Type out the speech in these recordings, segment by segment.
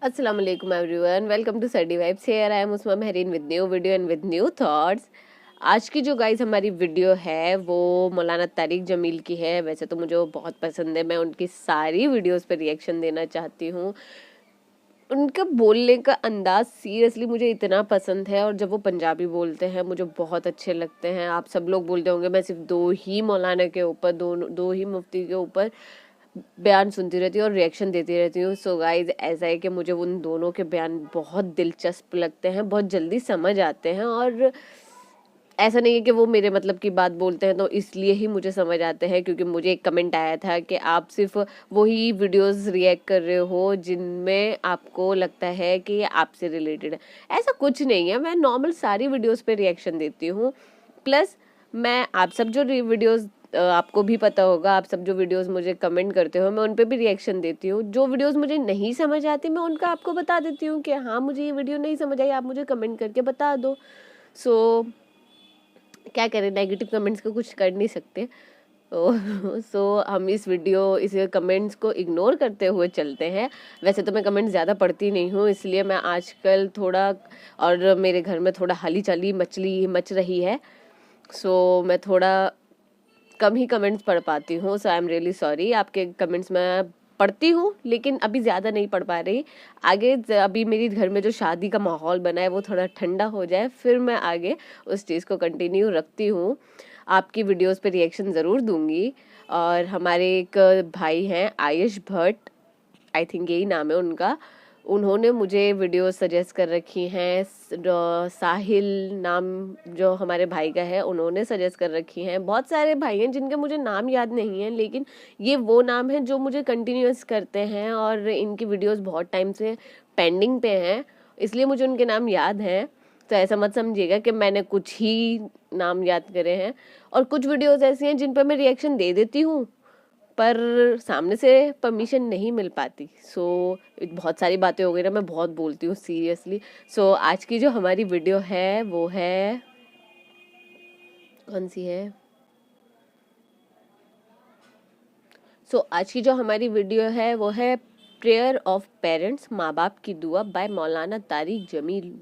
Assalamu alaikum everyone, welcome to Study Vibes. Here I am Usma Mehreen with new video and with new thoughts. आज की जो guys हमारी video है वो मौलाना तारिक जमील की है। वैसे तो मुझे वो बहुत पसंद है, मैं उनकी सारी वीडियोस पे रिएक्शन देना चाहती हूँ। उनका बोलने का अंदाज सीरियसली मुझे इतना पसंद है, और जब वो पंजाबी बोलते हैं मुझे बहुत अच्छे लगते हैं। आप सब लोग बोलते होंगे मैं सिर्फ दो ही मौलाना के ऊपर, दो ही मुफ्ती के ऊपर बयान सुनती रहती हूँ और रिएक्शन देती रहती हूँ। सो गाइज ऐसा है कि मुझे उन दोनों के बयान बहुत दिलचस्प लगते हैं, बहुत जल्दी समझ आते हैं, और ऐसा नहीं है कि वो मेरे मतलब की बात बोलते हैं तो इसलिए ही मुझे समझ आते हैं। क्योंकि मुझे एक कमेंट आया था कि आप सिर्फ वही वीडियोस रिएक्ट कर रहे हो जिनमें आपको लगता है कि ये आपसे रिलेटेड है। ऐसा कुछ नहीं है, मैं नॉर्मल सारी वीडियोस पे रिएक्शन देती हूँ। प्लस मैं आप सब जो वीडियोस, आपको भी पता होगा, आप सब जो वीडियोस मुझे कमेंट करते हो मैं उन पे भी रिएक्शन देती हूँ। जो वीडियोस मुझे नहीं समझ आती मैं उनका आपको बता देती हूँ कि हाँ मुझे ये वीडियो नहीं समझ आई, आप मुझे कमेंट करके बता दो। सो क्या करें, नेगेटिव कमेंट्स को कुछ कर नहीं सकते। सो हम इस कमेंट्स को इग्नोर करते हुए चलते हैं। वैसे तो मैं कमेंट ज़्यादा पढ़ती नहीं हूँ, इसलिए मैं आजकल थोड़ा, और मेरे घर में थोड़ा हाली चाली मच रही है, सो मैं थोड़ा कम ही कमेंट्स पढ़ पाती हूँ। सो आई एम रियली सॉरी। आपके कमेंट्स मैं पढ़ती हूँ लेकिन अभी ज़्यादा नहीं पढ़ पा रही। आगे अभी मेरी घर में जो शादी का माहौल बना है वो थोड़ा ठंडा हो जाए, फिर मैं आगे उस चीज़ को कंटिन्यू रखती हूँ। आपकी वीडियोस पे रिएक्शन ज़रूर दूंगी। और हमारे एक भाई हैं आयुष भट्ट, आई थिंक यही नाम है उनका, उन्होंने मुझे वीडियो सजेस्ट कर रखी हैं। साहिल नाम जो हमारे भाई का है उन्होंने सजेस्ट कर रखी हैं। बहुत सारे भाई हैं जिनके मुझे नाम याद नहीं है, लेकिन ये वो नाम हैं जो मुझे कंटिन्यूअस करते हैं और इनकी वीडियोस बहुत टाइम से पेंडिंग पे हैं, इसलिए मुझे उनके नाम याद हैं। तो ऐसा मत समझिएगा कि मैंने कुछ ही नाम याद करे हैं। और कुछ वीडियोस ऐसी हैं जिन पर मैं रिएक्शन दे देती हूँ पर सामने से परमिशन नहीं मिल पाती। सो बहुत सारी बातें हो गई ना, मैं बहुत बोलती हूँ सीरियसली। सो आज की जो हमारी वीडियो है वो है, कौन सी है? आज की जो हमारी वीडियो है वो है प्रेयर ऑफ पेरेंट्स, माँ बाप की दुआ, बाय मौलाना तारिक जमील।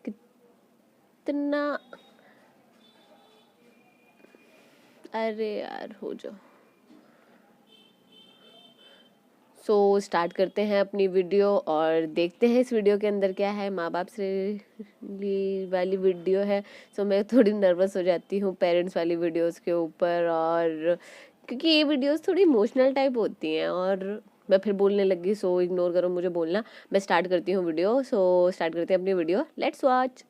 कितना, अरे यार हो जाओ। स्टार्ट करते हैं अपनी वीडियो और देखते हैं इस वीडियो के अंदर क्या है। माँ बाप से वाली वीडियो है, मैं थोड़ी नर्वस हो जाती हूँ पेरेंट्स वाली वीडियोस के ऊपर, और क्योंकि ये वीडियोस थोड़ी इमोशनल टाइप होती हैं और मैं फिर बोलने लगी। इग्नोर करो मुझे बोलना। मैं स्टार्ट करती हूँ वीडियो। स्टार्ट करते हैं अपनी वीडियो, लेट्स वॉच।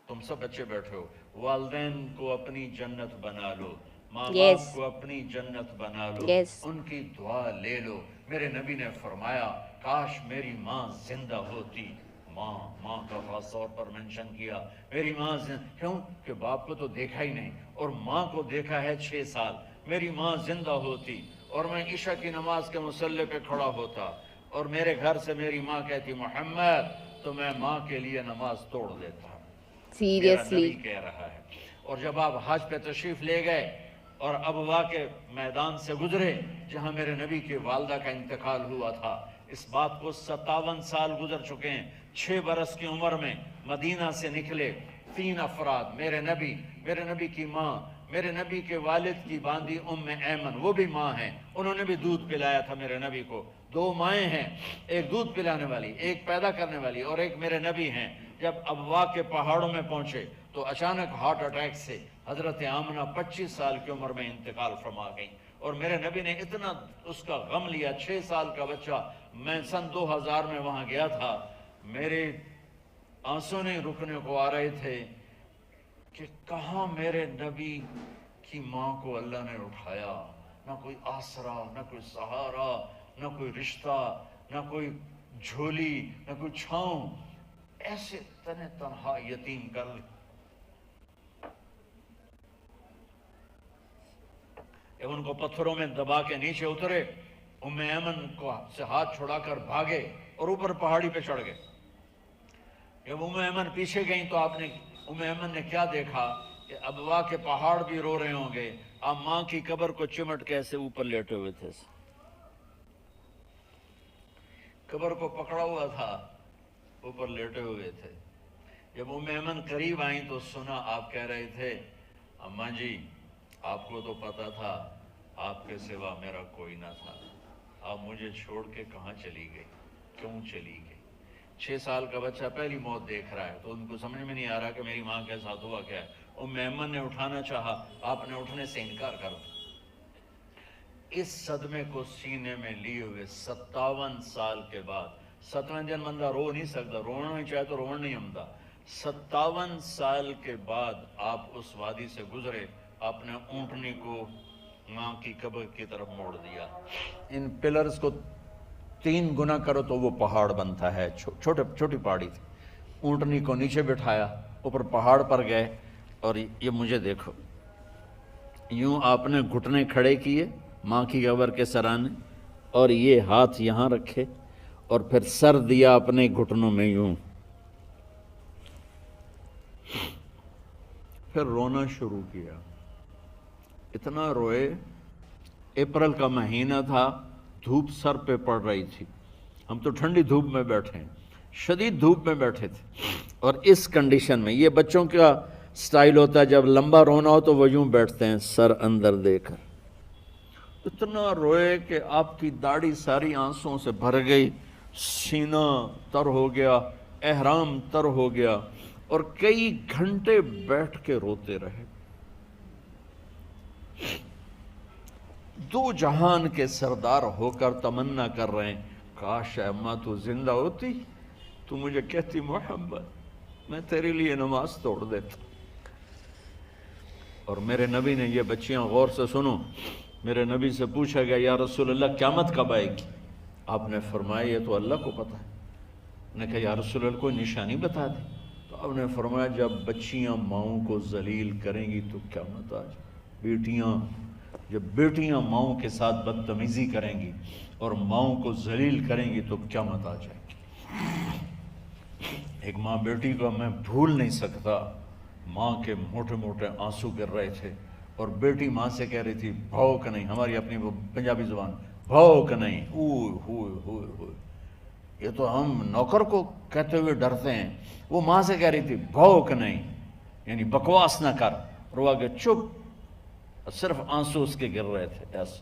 तुम सब बच्चे बैठे हो, वालदैन को अपनी जन्नत बना लो, माँ यस बाप को अपनी जन्नत बना लो, यस उनकी दुआ ले लो। मेरे नबी ने फरमाया, काश मेरी माँ जिंदा होती। माँ माँ का खास तौर पर मेंशन किया, मेरी माँ क्यों कि बाप को तो देखा ही नहीं और माँ को देखा है 6 साल। मेरी माँ जिंदा होती और मैं ईशा की नमाज के मुसल्ले पे खड़ा होता और मेरे घर से मेरी माँ कहती मोहम्मद, तो मैं माँ के लिए नमाज तोड़ देता। मेरा सीरियसली। नबी कह रहा है। और जब आप हज पे तशरीफ ले गए और अबवा के मैदान से गुजरे जहां मेरे नबी की वालदा का इंतकाल हुआ था, इस बात को 57 साल गुजर चुके हैं। 6 बरस की उम्र में मदीना से निकले 3 अफराद, मेरे नबी की माँ, मेरे नबी के वालिद की बांदी उम्मे ऐमन, वो भी माँ हैं, उन्होंने भी दूध पिलाया था मेरे नबी को। 2 माएँ हैं, एक दूध पिलाने वाली, एक पैदा करने वाली, और एक मेरे नबी हैं। जब अबवा के पहाड़ों में पहुंचे तो अचानक हार्ट अटैक से हजरत आमना 25 साल की उम्र में इंतकाल फरमा गई और मेरे नबी ने इतना उसका गम लिया। 6 साल का बच्चा, मैं सन 2000 में वहां गया था, मेरे आंसू नहीं रुकने को आ रहे थे कि कहां मेरे नबी की मां को अल्लाह ने उठाया। ना कोई आसरा, ना कोई सहारा, ना कोई रिश्ता, ना कोई झोली, ना कोई छांव, ऐसे तने तनहा यतीम कर। जब उनको पत्थरों में दबा के नीचे उतरे, उम्मे ऐमन को से हाथ छुड़ाकर भागे और ऊपर पहाड़ी पे चढ़ गए। जब उम्मे ऐमन पीछे गई तो उम्मे ऐमन ने क्या देखा کہ अबवा के पहाड़ भी रो रहे होंगे। आप माँ की कब्र को चिमट के ऐसे ऊपर लेटे हुए थे, कब्र को पकड़ा हुआ था, ऊपर लेटे हुए थे। जब उम्मे ऐमन करीब आई तो सुना आप कह रहे थे, अम्मा जी आपको तो पता था आपके सिवा मेरा कोई ना था, आप मुझे छोड़ के कहाँ चली गई, क्यों चली गई। 6 साल का बच्चा पहली मौत देख रहा है तो उनको समझ में नहीं आ रहा कि मेरी माँ के साथ हुआ क्या है। उम्मे ऐमन ने उठाना चाहा, आपने उठने से इनकार कर दिया। इस सदमे को सीने में लिए हुए 57 साल के बाद, 7वें दिन बंदा रो नहीं सकता, रोना ही चाहे तो रोना नहीं होता। 57 साल के बाद आप उस वादी से गुजरे, आपने ऊँटनी को माँ की कब्र की तरफ मोड़ दिया। इन पिलर्स को 3 गुना करो तो वो पहाड़ बनता है। छोटी पहाड़ी थी। ऊँटनी को नीचे बिठाया, ऊपर पहाड़ पर गए और ये मुझे देखो, यूं आपने घुटने खड़े किए माँ की कब्र के सराने और ये हाथ यहाँ रखे और फिर सर दिया अपने घुटनों में यूं, फिर रोना शुरू किया। इतना रोए, अप्रैल का महीना था, धूप सर पे पड़ रही थी, हम तो ठंडी धूप में बैठे हैं, शदीद धूप में बैठे थे। और इस कंडीशन में, ये बच्चों का स्टाइल होता है, जब लंबा रोना हो तो वो यूं बैठते हैं सर अंदर देकर। इतना रोए कि आपकी दाढ़ी सारी आंसुओं से भर गई, सीना तर हो गया, एहराम तर हो गया और कई घंटे बैठ के रोते रहे। 2 जहान के सरदार होकर तमन्ना कर रहे हैं, काश अम्मा तू जिंदा होती, तू मुझे कहती मोहम्मद मैं तेरे लिए नमाज तोड़ देता। और मेरे नबी ने, ये बच्चियां गौर से सुनो, मेरे नबी से पूछा गया या रसूल अल्लाह क़यामत कब आएगी। आपने फरमाया ये तो अल्लाह को पता है। ने कहा या रसूल अल्लाह कोई निशानी बता दे। तो आपने फरमाया जब बच्चियां माओं को जलील करेंगी तो क़यामत आ जाए। जब बेटियां माओं के साथ बदतमीजी करेंगी और माओं को जलील करेंगी तो क़यामत आ जाएगी। एक माँ बेटी को मैं भूल नहीं सकता, माँ के मोटे मोटे आंसू गिर रहे थे और बेटी माँ से कह रही थी भौंक नहीं, हमारी अपनी वो पंजाबी जुबान, भौंक नहीं, हुए। ये तो हम नौकर को कहते हुए डरते हैं, वो माँ से कह रही थी भौंक नहीं, यानी बकवास ना कर। और वो आगे चुप, सिर्फ आंसू उसके गिर रहे थे ऐसे।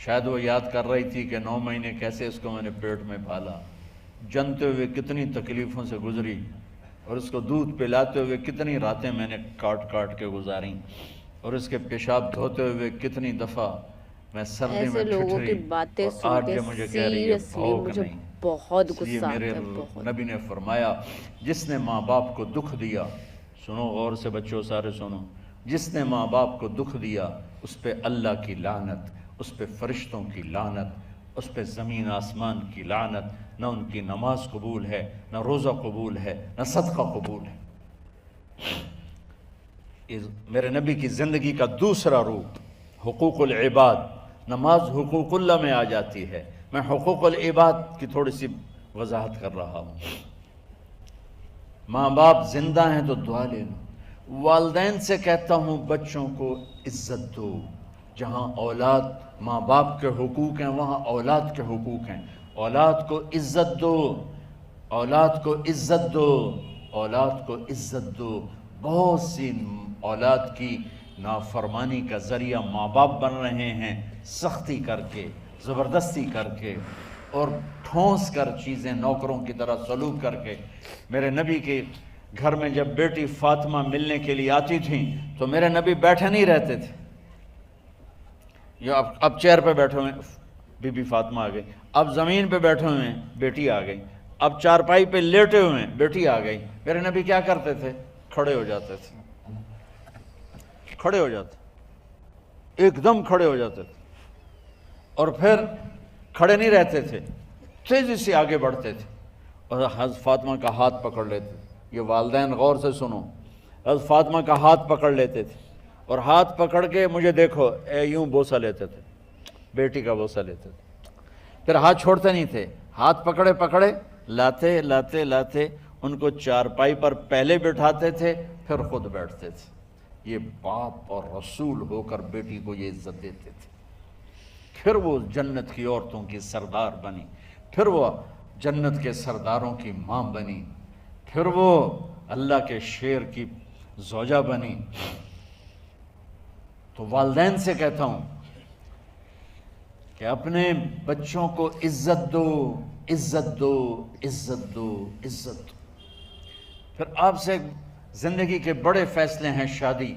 शायद वो याद कर रही थी कि 9 महीने कैसे इसको मैंने पेट में पाला, जनते हुए कितनी तकलीफ़ों से गुजरी और उसको दूध पिलाते हुए कितनी रातें मैंने काट काट के गुजारी और उसके पेशाब धोते हुए कितनी दफ़ा मैं सर्दी में लोगों की बातें सुन के मुझे कह रही है मुझे नहीं। बहुत गुस्सा आता मेरे है, बहुत। नबी ने फरमाया जिसने माँ बाप को दुख दिया, सुनो गौर से बच्चों सारे सुनो, जिसने माँ बाप को दुख दिया उस पे अल्लाह की लानत, उस पे फरिश्तों की लानत, उस पे ज़मीन आसमान की लानत। न उनकी नमाज कबूल है, न रोज़ा कबूल है, न सदका कबूल है। मेरे नबी की ज़िंदगी का दूसरा रूप हुकूकुल इबाद, नमाज हुकूकुल्लाह में आ जाती है। मैं हुकूकुल इबाद की थोड़ी सी वजाहत कर रहा हूँ। माँ बाप जिंदा हैं तो दुआ ले लो। वालिदैन से कहता हूँ बच्चों को इज्जत दो। जहाँ औलाद माँ बाप के हुकूक हैं वहाँ औलाद के हुकूक हैं। औलाद को इज्जत दो, औलाद को इज्जत दो, औलाद को इज्जत दो। बहुत सी औलाद की नाफरमानी का ज़रिया माँ बाप बन रहे हैं, सख्ती करके, ज़बरदस्ती करके और ठोंस कर चीज़ें नौकरों की तरह सलूक करके। मेरे नबी के घर में जब बेटी फातिमा मिलने के लिए आती थी तो मेरे नबी बैठे नहीं रहते थे। ये अब चेयर पे बैठे हुए बीबी फातिमा आ गई, अब ज़मीन पे बैठे हुए हैं बेटी आ गई, अब चारपाई पे लेटे हुए हैं बेटी आ गई। मेरे नबी क्या करते थे? खड़े हो जाते थे, खड़े हो जाते, एकदम खड़े हो जाते थे और फिर खड़े नहीं रहते थे, तेजी से आगे बढ़ते थे और हज़रत फातिमा का हाथ पकड़ लेते थे। ये वालिदैन गौर से सुनो, हज़रत फातिमा का हाथ पकड़ लेते थे और हाथ पकड़ के मुझे देखो यूं बोसा लेते थे, बेटी का बोसा लेते थे। फिर हाथ छोड़ते नहीं थे, हाथ पकड़े पकड़े लाते लाते लाते ان کو چارپائی پر پہلے بٹھاتے تھے پھر خود بیٹھتے تھے. یہ باپ اور رسول ہو کر بیٹی کو یہ عزت دیتے تھے. پھر وہ جنت کی عورتوں کی سردار بنی, پھر وہ جنت کے سرداروں کی ماں بنی, پھر وہ اللہ کے شیر کی زوجہ بنی. تو والدین سے کہتا ہوں کہ اپنے بچوں کو عزت دو, عزت دو, عزت دو, عزت دو. پھر آپ سے زندگی کے بڑے فیصلے ہیں شادی.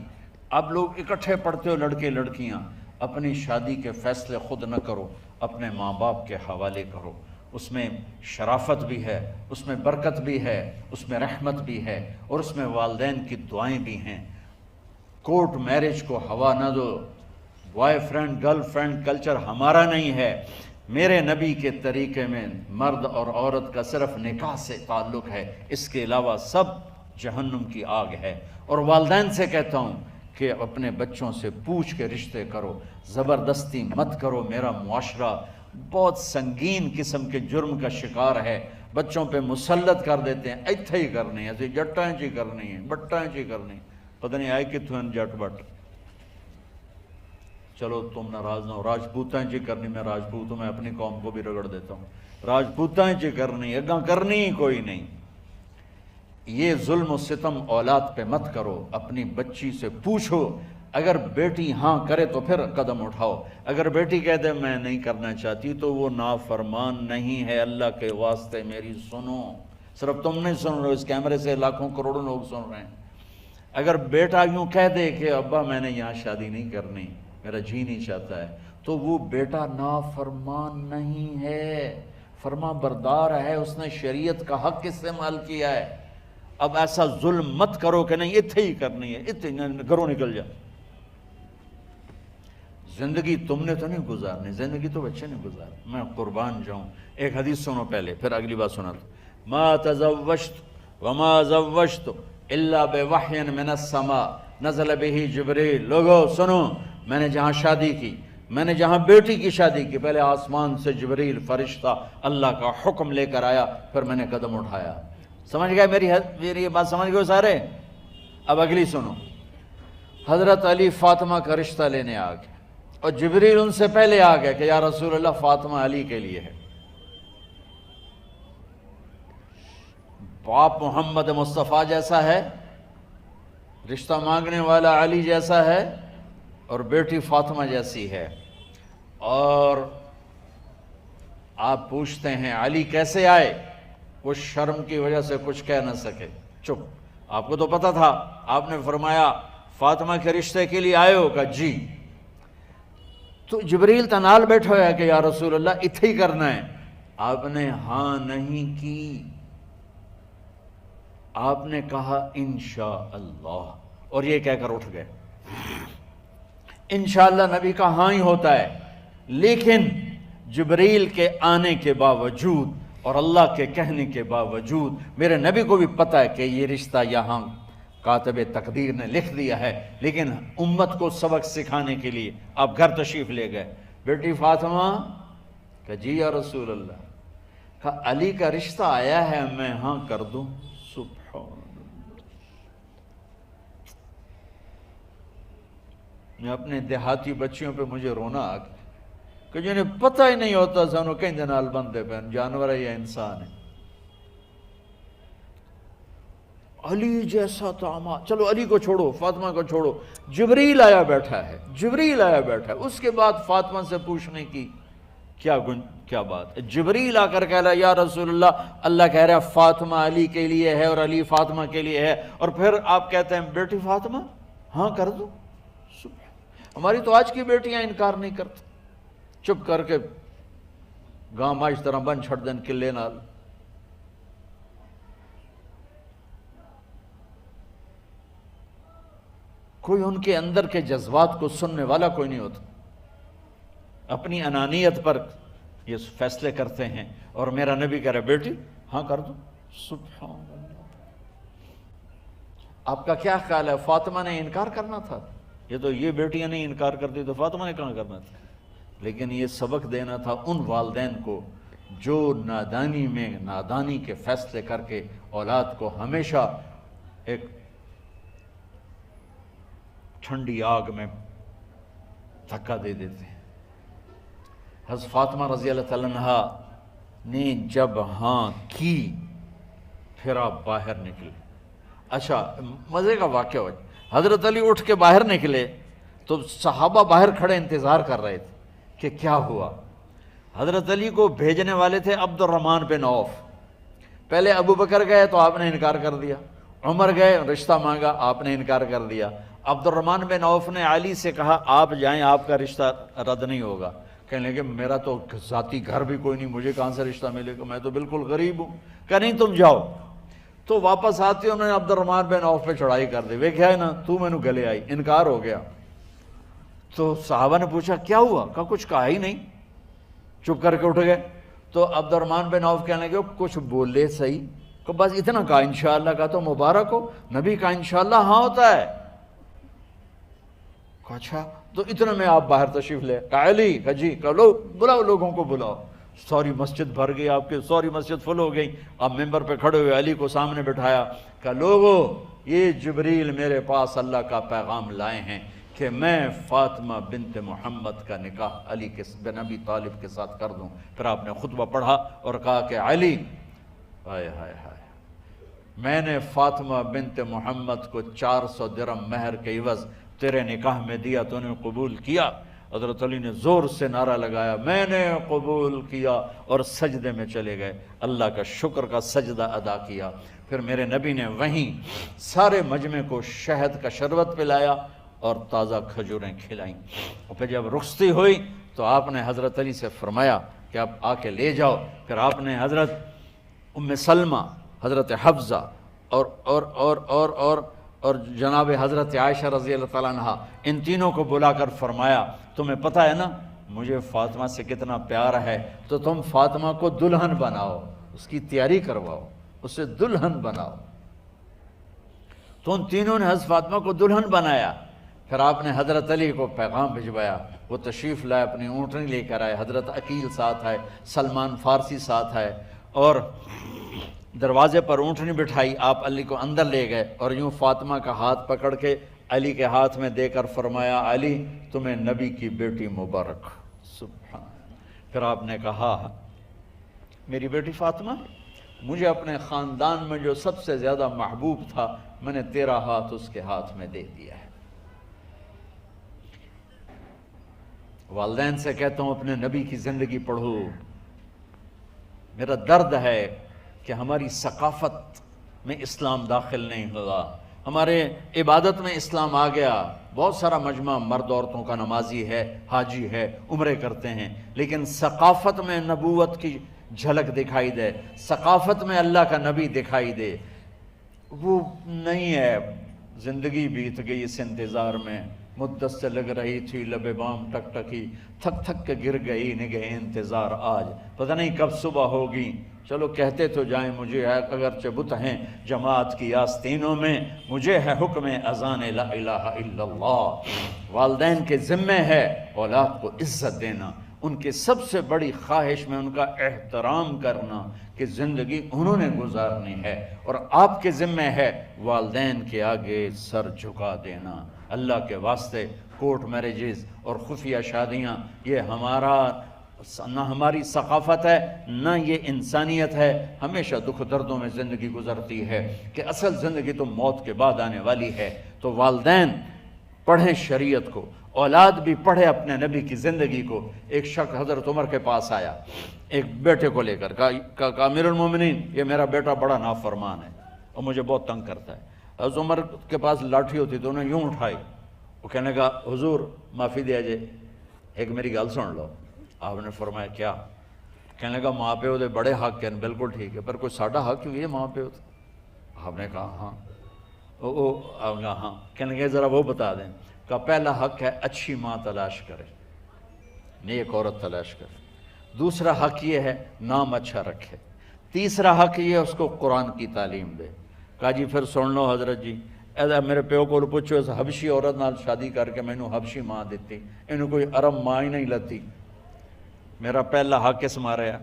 آپ لوگ اکٹھے پڑھتے ہو لڑکے لڑکیاں, اپنی شادی کے فیصلے خود نہ کرو, اپنے ماں باپ کے حوالے کرو. اس میں شرافت بھی ہے, اس میں برکت بھی ہے, اس میں رحمت بھی ہے, اور اس میں والدین کی دعائیں بھی ہیں. کورٹ میرج کو ہوا نہ دو. Boyfriend girlfriend culture ہمارا نہیں ہے. میرے نبی کے طریقے میں مرد اور عورت کا صرف نکاح سے تعلق ہے, اس کے علاوہ سب جہنم کی آگ ہے. اور والدین سے کہتا ہوں کہ اپنے بچوں سے پوچھ کے رشتے کرو, زبردستی مت کرو. میرا معاشرہ بہت سنگین قسم کے جرم کا شکار ہے, بچوں پہ مسلط کر دیتے ہیں, ایتھے ہی کرنی ہے, جٹاں چی کرنی ہے, بٹاں چی کرنی, پتہ نہیں آئے کتوں ہیں جٹ بٹ. چلو تم ناراض نہ ہو, راجپوتاں چی کرنی, میں راجپوت ہوں, میں اپنی قوم کو بھی رگڑ دیتا ہوں. راجپوتاں چی کرنی, اگاں کرنی ہی کوئی نہیں. یہ ظلم و ستم اولاد پہ مت کرو, اپنی بچی سے پوچھو. اگر بیٹی ہاں کرے تو پھر قدم اٹھاؤ. اگر بیٹی کہہ دے میں نہیں کرنا چاہتی تو وہ نافرمان نہیں ہے. اللہ کے واسطے میری سنو, صرف تم نہیں سن رہے, اس کیمرے سے لاکھوں کروڑوں لوگ سن رہے ہیں. اگر بیٹا یوں کہہ دے کہ ابا میں نے یہاں شادی نہیں کرنی, میرا جی نہیں چاہتا ہے, تو وہ بیٹا نافرمان نہیں ہے, فرما بردار ہے, اس نے شریعت کا حق استعمال کیا ہے. اب ایسا ظلم مت کرو کہ نہیں اتھے ہی کرنی ہے, اتھے گھروں نکل جا. زندگی تم نے تو نہیں گزارنی, زندگی تو بچے نے گزارنی. میں قربان جاؤں, ایک حدیث سنو پہلے پھر اگلی بات سنا. ما تزوجت وما زوجت الا بوحی من السماء نزل به جبریل. لوگو سنو, میں نے جہاں شادی کی, میں نے جہاں بیٹی کی شادی کی, پہلے آسمان سے جبریل فرشتہ اللہ کا حکم لے کر آیا, پھر میں نے قدم اٹھایا. سمجھ گئے میری یہ بات سمجھ گئے سارے؟ اب اگلی سنو. حضرت علی فاطمہ کا رشتہ لینے آ گئے, اور جبریل ان سے پہلے آ گئے کہ یا رسول اللہ فاطمہ علی کے لیے ہے. باپ محمد مصطفیٰ جیسا ہے, رشتہ مانگنے والا علی جیسا ہے, اور بیٹی فاطمہ جیسی ہے. اور آپ پوچھتے ہیں علی کیسے آئے؟ وہ شرم کی وجہ سے کچھ کہہ نہ سکے, چپ. آپ کو تو پتہ تھا, آپ نے فرمایا فاطمہ کے رشتے کے لیے آئے ہو؟ کہا جی. تو جبریل تنال بیٹھا ہوا ہے کہ یا رسول اللہ اتھے ہی کرنا ہے. آپ نے ہاں نہیں کی, آپ نے کہا انشاءاللہ, اور یہ کہہ کر اٹھ گئے. انشاءاللہ نبی کا ہاں ہی ہوتا ہے, لیکن جبریل کے آنے کے باوجود اور اللہ کے کہنے کے باوجود میرے نبی کو بھی پتہ ہے کہ یہ رشتہ یہاں کاتب تقدیر نے لکھ دیا ہے, لیکن امت کو سبق سکھانے کے لیے آپ گھر تشریف لے گئے. بیٹی فاطمہ کہ جی یا رسول اللہ. کہا علی کا رشتہ آیا ہے, میں ہاں کر دوں؟ سبحان اللہ. میں اپنے دیہاتی بچیوں پہ مجھے رونا آ گیا کہ جنہیں پتہ ہی نہیں ہوتا سانو کہیں دنال بندے پہ جانور ہے یا انسان ہے. علی جیسا داماد, چلو علی کو چھوڑو, فاطمہ کو چھوڑو, جبریل آیا بیٹھا ہے, جبریل آیا بیٹھا ہے. اس کے بعد فاطمہ سے پوچھنے کی کیا بات ہے؟ جبریل آ کر کہہ رہا یا رسول اللہ, اللہ کہہ رہا فاطمہ علی کے لیے ہے اور علی فاطمہ کے لیے ہے, اور پھر آپ کہتے ہیں بیٹی فاطمہ ہاں کر دو. ہماری تو آج کی بیٹیاں انکار نہیں کرتی, چپ کر کے گاں ماں اس طرح بن چھڑ دین کلے نال. کوئی ان کے اندر کے جذبات کو سننے والا کوئی نہیں ہوتا. اپنی انانیت پر یہ فیصلے کرتے ہیں, اور میرا نبی کہہ رہا بیٹی ہاں کر دو. سبحان اللہ. آپ کا کیا خیال ہے, فاطمہ نے انکار کرنا تھا؟ یہ تو یہ بیٹیاں نہیں انکار کرتی تو فاطمہ نے کہاں کرنا تھا؟ لیکن یہ سبق دینا تھا ان والدین کو جو نادانی میں نادانی کے فیصلے کر کے اولاد کو ہمیشہ ایک ٹھنڈی آگ میں دھکا دے دیتے ہیں۔ حضرت فاطمہ رضی اللہ تعالیٰ عنہا نے جب ہاں کی پھر آپ باہر نکلے۔ اچھا مزے کا واقعہ ہو، حضرت علی اٹھ کے باہر نکلے تو صحابہ باہر کھڑے انتظار کر رہے تھے کہ کیا ہوا۔ حضرت علی کو بھیجنے والے تھے عبد الرحمن بن عوف۔ پہلے ابو بکر گئے تو آپ نے انکار کر دیا، عمر گئے رشتہ مانگا، آپ نے انکار کر دیا۔ عبد الرحمن بن عوف نے علی سے کہا آپ جائیں، آپ کا رشتہ رد نہیں ہوگا۔ کہنے لگے میرا تو ذاتی گھر بھی کوئی نہیں، مجھے کہاں سے رشتہ ملے گا، میں تو بالکل غریب ہوں۔ کہ نہیں تم جاؤ۔ تو واپس آتے انہوں نے عبد الرحمن بن عوف پہ چڑھائی کر دی، ویکھیا ہے نا تو مینوں گلے آئی، انکار ہو گیا۔ تو صحابہ نے پوچھا کیا ہوا؟ کہا کچھ کہا ہی نہیں، چپ کر کے اٹھ گئے۔ تو عبد الرحمن بن عوف کہنے لگے کچھ بولے صحیح، کہ بس اتنا کہا انشاءاللہ کا تو مبارک ہو، نبی کا انشاءاللہ ہاں ہوتا ہے۔ کہا اچھا تو اتنے میں آپ باہر تشریف لے۔ کہا علی، کہا جی، کہا لو بلاؤ، لوگوں کو بلاؤ۔ ساری مسجد بھر گئی، آپ کے ساری مسجد فل ہو گئی۔ آپ ممبر پہ کھڑے ہوئے علی کو سامنے بٹھایا، کہا لوگو یہ جبریل میرے پاس اللہ کا پیغام لائے ہیں کہ میں فاطمہ بنت محمد کا نکاح علی بن ابی طالب کے ساتھ کر دوں۔ پھر آپ نے خطبہ پڑھا اور کہا کہ علی، ہائے ہائے ہائے، میں نے فاطمہ بنت محمد کو 400 درہم مہر کے عوض تیرے نکاح میں دیا، تو نے قبول کیا؟ حضرت علی نے زور سے نعرہ لگایا میں نے قبول کیا، اور سجدے میں چلے گئے، اللہ کا شکر کا سجدہ ادا کیا۔ پھر میرے نبی نے وہیں سارے مجمع کو شہد کا شربت پلایا اور تازہ کھجوریں کھلائیں۔ اور پھر جب رخصتی ہوئی تو آپ نے حضرت علی سے فرمایا کہ آپ آ کے لے جاؤ۔ پھر آپ نے حضرت ام سلمہ، حضرت حفصہ اور جناب حضرت عائشہ رضی اللہ تعالیٰ عنہ، ان تینوں کو بلا کر فرمایا تمہیں پتہ ہے نا مجھے فاطمہ سے کتنا پیار ہے، تو تم فاطمہ کو دلہن بناؤ، اس کی تیاری کرواؤ، اسے دلہن بناؤ۔ تو ان تینوں نے حضرت فاطمہ کو دلہن بنایا۔ پھر آپ نے حضرت علی کو پیغام بھجوایا، وہ تشریف لائے، اپنی اونٹنی لے کر آئے، حضرت عقیل ساتھ آئے، سلمان فارسی ساتھ آئے، اور دروازے پر اونٹنی بٹھائی، آپ علی کو اندر لے گئے اور یوں فاطمہ کا ہاتھ پکڑ کے علی کے ہاتھ میں دے کر فرمایا علی تمہیں نبی کی بیٹی مبارک۔ سبحان۔ پھر آپ نے کہا میری بیٹی فاطمہ، مجھے اپنے خاندان میں جو سب سے زیادہ محبوب تھا میں نے تیرا ہاتھ اس کے ہاتھ میں دے دیا ہے۔ والدین سے کہتا ہوں اپنے نبی کی زندگی پڑھو۔ میرا درد ہے کہ ہماری ثقافت میں اسلام داخل نہیں ہوا، ہمارے عبادت میں اسلام آ گیا۔ بہت سارا مجمع مرد عورتوں کا نمازی ہے، حاجی ہے، عمرے کرتے ہیں، لیکن ثقافت میں نبوت کی جھلک دکھائی دے، ثقافت میں اللہ کا نبی دکھائی دے، وہ نہیں ہے۔ زندگی بیت گئی اس انتظار میں، مدت سے لگ رہی تھی لب بام ٹک ٹکی، تھک تھک کے گر گئی نگہ انتظار آج، پتہ نہیں کب صبح ہوگی۔ چلو کہتے تو جائیں مجھے ہے اگرچہ بت ہیں جماعت کی آستینوں میں، مجھے ہے حکم اذان لا الہ الا اللہ۔ والدین کے ذمہ ہے اولاد کو عزت دینا، ان کے سب سے بڑی خواہش میں ان کا احترام کرنا کہ زندگی انہوں نے گزارنی ہے، اور آپ کے ذمہ ہے والدین کے آگے سر جھکا دینا۔ اللہ کے واسطے کورٹ میرجز اور خفیہ شادیاں یہ نہ ہماری ثقافت ہے نہ یہ انسانیت ہے، ہمیشہ دکھ دردوں میں زندگی گزرتی ہے کہ اصل زندگی تو موت کے بعد آنے والی ہے۔ تو والدین پڑھیں شریعت کو، اولاد بھی پڑھے اپنے نبی کی زندگی کو۔ ایک شخص حضرت عمر کے پاس آیا ایک بیٹے کو لے کر، کہا امیر المومنین یہ میرا بیٹا بڑا نافرمان ہے اور مجھے بہت تنگ کرتا ہے۔ حضرت عمر کے پاس لاٹھی ہوتی تو انہوں نے یوں اٹھائی، وہ کہنے لگا حضور معافی دیا جے، ایک میری گل سن لو۔ آپ نے فرمایا کیا؟ کہنے لگا ماں پیو دے بڑے حق ہیں، بالکل ٹھیک ہے، پر کوئی ساڈا حق کیوں ہے ماں پیو؟ آپ نے کہا ہاں۔ آپ نے کہا ہاں۔ کہنے لگے ذرا وہ بتا دیں۔ کہا پہلا حق ہے اچھی ماں تلاش کرے، نیک عورت تلاش کرے۔ دوسرا حق یہ ہے نام اچھا رکھے۔ تیسرا حق یہ ہے اس کو قرآن کی تعلیم دے۔ کہا جی پھر سن لو حضرت جی، میرے پیو کو پوچھو اس حبشی عورت نال شادی کر کے مینوں حبشی ماں دیتی، انہوں کوئی عرب ماں ہی نہیں لتی، میرا پہلا حق اس مارا ہے۔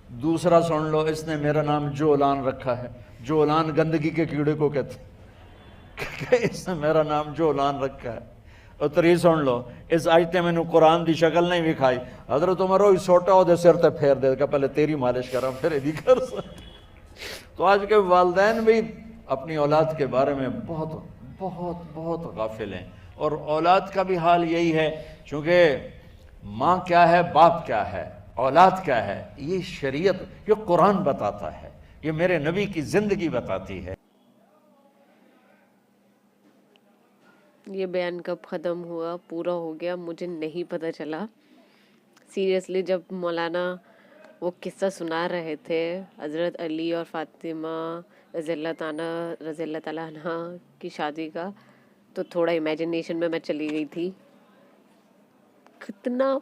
दूसरा सुन लो, इसने मेरा नाम जोलान रखा है। जोलान गंदगी के कीड़े को कहते हैं। इसने मेरा नाम जोलान रखा है। और त्री सुन लो, इस आयते मैंने कुरान की शक्ल नहीं विखाई। हजरत उमर ही सोटा ओदे सिर ते फेर दे, पहले तेरी मालिश करा फिर यदि कर सकते। तो आज के वालदैन भी अपनी औलाद के बारे में बहुत बहुत बहुत गाफिल हैं, और औलाद का भी हाल यही है। चूँकि माँ क्या है, बाप क्या है, औलाद क्या है, ये शरीयत, ये कुरान बताता है, ये मेरे नबी की ज़िंदगी बताती है। ये बयान कब ख़त्म हुआ, पूरा हो गया, मुझे नहीं पता चला सीरियसली। जब मौलाना वो किस्सा सुना रहे थे हज़रत अली और फ़ातिमा रज़ियल्लाहु ताला अन्हा की शादी का, तो थोड़ा इमेजिनेशन में मैं चली गई थी। कितना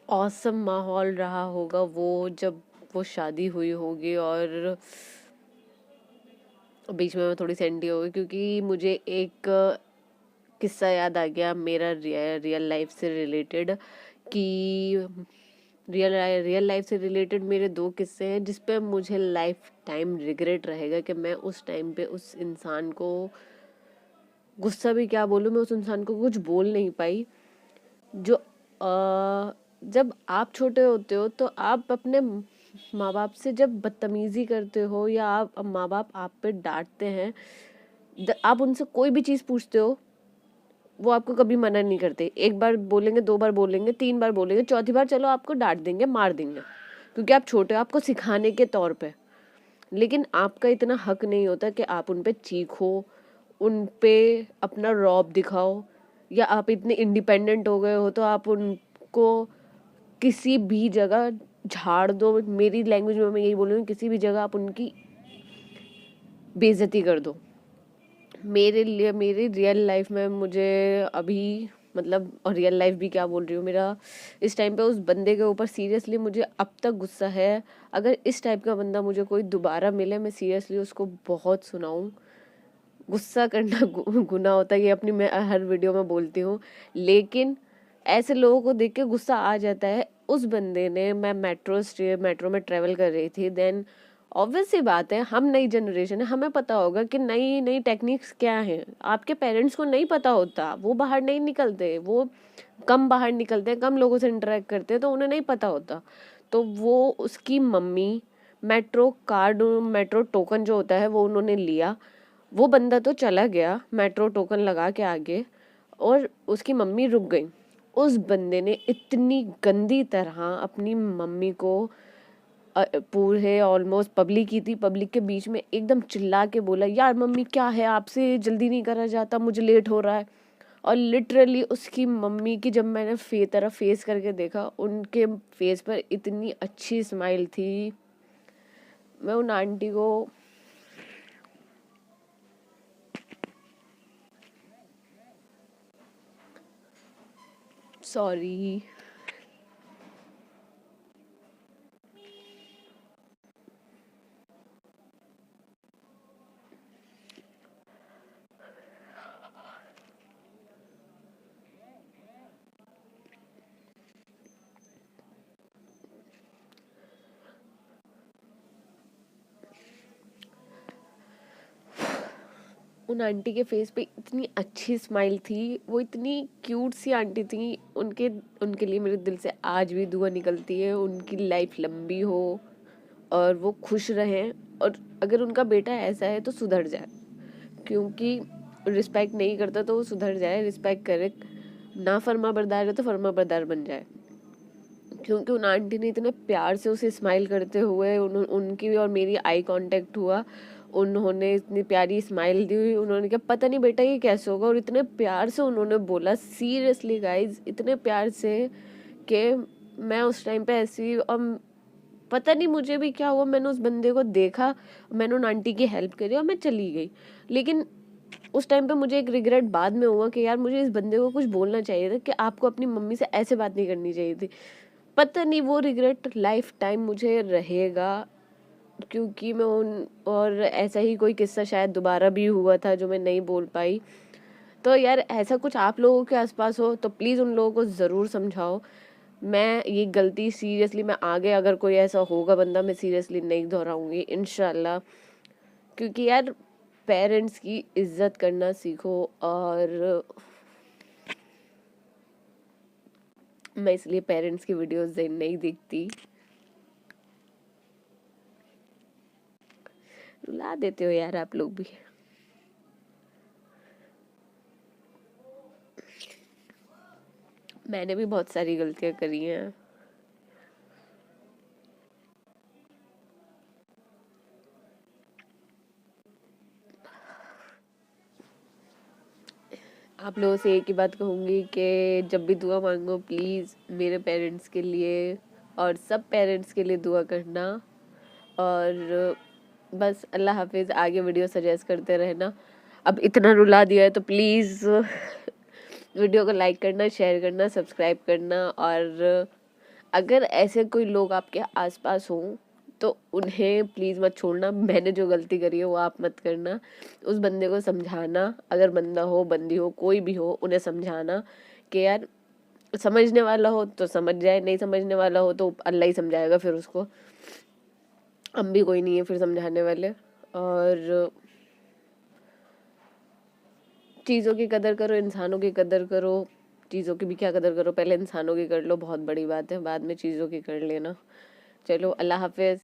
ऑसम माहौल रहा होगा वो जब वो शादी हुई होगी। और बीच में मैं थोड़ी सेंटी हो गई क्योंकि मुझे एक किस्सा याद आ गया मेरा रियल लाइफ से रिलेटेड, कि रियल लाइफ से रिलेटेड मेरे 2 किस्से हैं जिस पे मुझे लाइफ टाइम रिग्रेट रहेगा कि मैं उस टाइम पे उस इंसान को, गुस्सा भी क्या बोलूँ, मैं उस इंसान को कुछ बोल नहीं पाई। जो जब आप छोटे होते हो तो आप अपने माँ बाप से जब बदतमीज़ी करते हो या आप माँ बाप आप पे डांटते हैं, आप उनसे कोई भी चीज़ पूछते हो, वो आपको कभी मना नहीं करते। 1 बार बोलेंगे, 2 बार बोलेंगे, 3 बार बोलेंगे, चौथी बार चलो आपको डांट देंगे, मार देंगे, क्योंकि आप छोटे हो, आपको सिखाने के तौर पे। लेकिन आपका इतना हक नहीं होता कि आप उन पे चीखो, उन पे अपना रौब दिखाओ, या आप इतने इंडिपेंडेंट हो गए हो तो आप उनको किसी भी जगह झाड़ दो। मेरी लैंग्वेज में मैं यही बोलूँगी, किसी भी जगह आप उनकी बेइज्जती कर दो। मेरे लिए मेरी रियल लाइफ में मुझे अभी, मतलब, और रियल लाइफ भी क्या बोल रही हूँ, मेरा इस टाइम पे उस बंदे के ऊपर सीरियसली मुझे अब तक गुस्सा है। अगर इस टाइप का बंदा मुझे कोई दोबारा मिले, मैं सीरियसली उसको बहुत सुनाऊँ। गुस्सा करना गुनाह होता है, ये अपनी मैं हर वीडियो में बोलती हूँ, लेकिन ऐसे लोगों को देख के गुस्सा आ जाता है। उस बंदे ने, मैं मेट्रो में ट्रेवल कर रही थी, देन ऑब्वियस सी बात है, हम नई जनरेशन है, हमें पता होगा कि नई नई टेक्निक्स क्या हैं। आपके पेरेंट्स को नहीं पता होता, वो बाहर नहीं निकलते, वो कम बाहर निकलते हैं, कम लोगों से इंटरेक्ट करते हैं, तो उन्हें नहीं पता होता। तो वो उसकी मम्मी मेट्रो टोकन जो होता है वो उन्होंने लिया। वो बंदा तो चला गया मेट्रो टोकन लगा के आगे, और उसकी मम्मी रुक गई। उस बंदे ने इतनी गंदी तरह अपनी मम्मी को पूरे ऑलमोस्ट पब्लिक के बीच में एकदम चिल्ला के बोला, यार मम्मी क्या है, आपसे जल्दी नहीं करा जाता, मुझे लेट हो रहा है। और लिटरली उसकी मम्मी की जब मैंने फेस करके देखा, उनके फेस पर इतनी अच्छी स्माइल थी। मैं उन आंटी को सॉरी, उन आंटी के फेस पे इतनी अच्छी स्माइल थी, वो इतनी क्यूट सी आंटी थी। उनके लिए मेरे दिल से आज भी दुआ निकलती है, उनकी लाइफ लंबी हो और वो खुश रहें। और अगर उनका बेटा ऐसा है तो सुधर जाए, क्योंकि रिस्पेक्ट नहीं करता तो वो सुधर जाए, रिस्पेक्ट करे। ना फर्मा बरदार है तो फर्मा बरदार बन जाए। क्योंकि उन आंटी ने इतने प्यार से उसे स्माइल करते हुए, उनकी और मेरी आई कांटेक्ट हुआ, उन्होंने इतनी प्यारी स्माइल दी हुई, उन्होंने कहा पता नहीं बेटा ये कैसे होगा, और इतने प्यार से उन्होंने बोला, सीरियसली गाइज, इतने प्यार से कि मैं उस टाइम पे ऐसी, और पता नहीं मुझे भी क्या हुआ, मैंने उस बंदे को देखा, मैंने उन आंटी की हेल्प करी और मैं चली गई। लेकिन उस टाइम पे मुझे एक रिग्रेट बाद में हुआ कि यार मुझे इस बंदे को कुछ बोलना चाहिए था कि आपको अपनी मम्मी से ऐसे बात नहीं करनी चाहिए थी। पता नहीं वो रिग्रेट लाइफ टाइम मुझे रहेगा, क्योंकि मैं और ऐसा ही कोई किस्सा शायद दोबारा भी हुआ था जो मैं नहीं बोल पाई। तो यार ऐसा कुछ आप लोगों के आसपास हो तो प्लीज़ उन लोगों को ज़रूर समझाओ। मैं ये गलती सीरियसली, मैं आगे अगर कोई ऐसा होगा बंदा, मैं सीरियसली नहीं दोहराऊंगी इंशाल्लाह। क्योंकि यार पेरेंट्स की इज्जत करना सीखो। और मैं इसलिए पेरेंट्स की वीडियोस नहीं देखती। रुला देते हो यार आप लोग भी। मैंने भी बहुत सारी गलतियां करी हैं। आप लोगों से एक ही बात कहूँगी कि जब भी दुआ मांगो प्लीज़ मेरे पेरेंट्स के लिए और सब पेरेंट्स के लिए दुआ करना। और बस अल्लाह हाफिज़। आगे वीडियो सजेस्ट करते रहना। अब इतना रुला दिया है तो प्लीज़ वीडियो को लाइक करना, शेयर करना, सब्सक्राइब करना। और अगर ऐसे कोई लोग आपके आसपास हों तो उन्हें प्लीज़ मत छोड़ना। मैंने जो गलती करी है वो आप मत करना। उस बंदे को समझाना, अगर बंदा हो, बंदी हो, कोई भी हो, उन्हें समझाना कि यार समझने वाला हो तो समझ जाए, नहीं समझने वाला हो तो अल्लाह ही समझाएगा फिर उसको। हम भी कोई नहीं है फिर समझाने वाले। और चीज़ों की कदर करो, इंसानों की कदर करो। चीज़ों की भी क्या कदर करो, पहले इंसानों की कर लो, बहुत बड़ी बात है, बाद में चीज़ों की कर लेना। चलो अल्लाह हाफिज़।